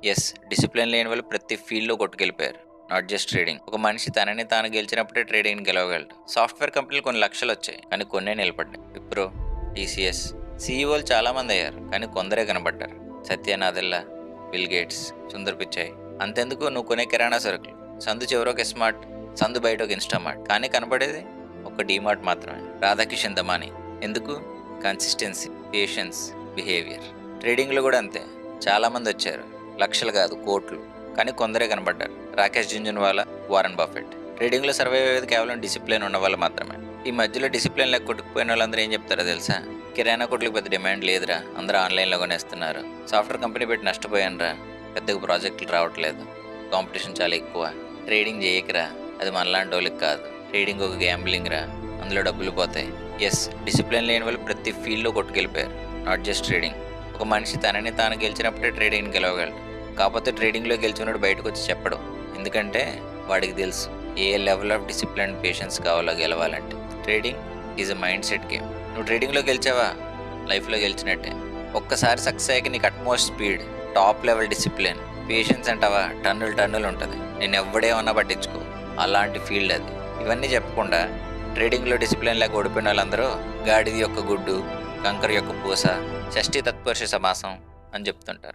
Yes, discipline లేని వాళ్ళు ప్రతి ఫీల్డ్లో కొట్టుకెళ్ళిపోయారు. Not just trading. ఒక మనిషి తనని తాను గెలిచినప్పుడే ట్రేడింగ్ గెలవగలడు. సాఫ్ట్వేర్ కంపెనీలు కొన్ని లక్షలు వచ్చాయి, కానీ కొన్నే నిలబడ్డాయి. విప్రో, టీసీఎస్, సీఈఓలు చాలా మంది అయ్యారు, కానీ కొందరే కనబడ్డారు. సత్య నాదెల్లా, బిల్ గేట్స్, సుందర్ పిచాయ్. అంతెందుకు, నువ్వు కొనే కిరాణా సరుకులు, సందు చివర ఒక స్మార్ట్, సందు బయట ఒక ఇన్స్టామార్ట్, కానీ కనబడేది ఒక డీమార్ట్ మాత్రమే. రాధాకిషన్ దమాని. ఎందుకు? Consistency, patience, behaviour. ట్రేడింగ్లో కూడా అంతే. చాలామంది వచ్చారు, లక్షలు కాదు కోట్లు, కానీ కొందరే కనబడ్డారు. Rakesh Jhunjhunwala, Warren Buffett. ట్రేడింగ్లో సర్వైవ్ అయ్యేది కేవలం డిసిప్లిన్ ఉన్న వాళ్ళు మాత్రమే. ఈ మధ్యలో డిసిప్లిన్ లేక కొట్టుకుపోయిన వాళ్ళందరూ ఏం చెప్తారో తెలుసా? కిరాణా కొట్లకు పెద్ద డిమాండ్ లేదురా, అందరూ ఆన్లైన్లో కొనేస్తున్నారు. సాఫ్ట్వేర్ కంపెనీ పెట్టి నష్టపోయానురా, పెద్దగా ప్రాజెక్టులు రావట్లేదు, కాంపిటీషన్ చాలా ఎక్కువ. ట్రేడింగ్ చేయకరా, అది మనలాంటి వాళ్ళకి కాదు. ట్రేడింగ్ ఒక గ్యాంబ్లింగ్ రా, అందులో డబ్బులు పోతాయి. ఎస్, డిసిప్లిన్ లేని వాళ్ళు ప్రతి ఫీల్డ్లో కొట్టుకెళ్ళిపోయారు. Not just trading. ఒక మనిషి తనని తాను గెలిచినప్పుడే ట్రేడింగ్ గెలవగలడు. కాకపోతే ట్రేడింగ్లో గెలిచినప్పుడు బయటకు వచ్చి చెప్పడం, ఎందుకంటే వాడికి తెలుసు ఏ లెవెల్ ఆఫ్ డిసిప్లిన్, పేషెన్స్ కావాలో గెలవాలంటే. Trading is a mind set game. నువ్వు ట్రేడింగ్లో గెలిచావా, లైఫ్లో గెలిచినట్టే. ఒక్కసారి సక్సెస్ అయ్యాక నీకు utmost speed, top level discipline, patience అంటావా టన్నులు ఉంటుంది. నేను ఎవడేమన్నా పట్టించుకో, అలాంటి ఫీల్డ్ అది. ఇవన్నీ చెప్పకుండా ట్రేడింగ్లో డిసిప్లిన్ లేక ఓడిపోయిన వాళ్ళందరూ గాడిది యొక్క గుడ్డు, కంకర యొక్క పూస, షష్ఠి తత్పురుష సమాసం అని చెప్తుంటారు.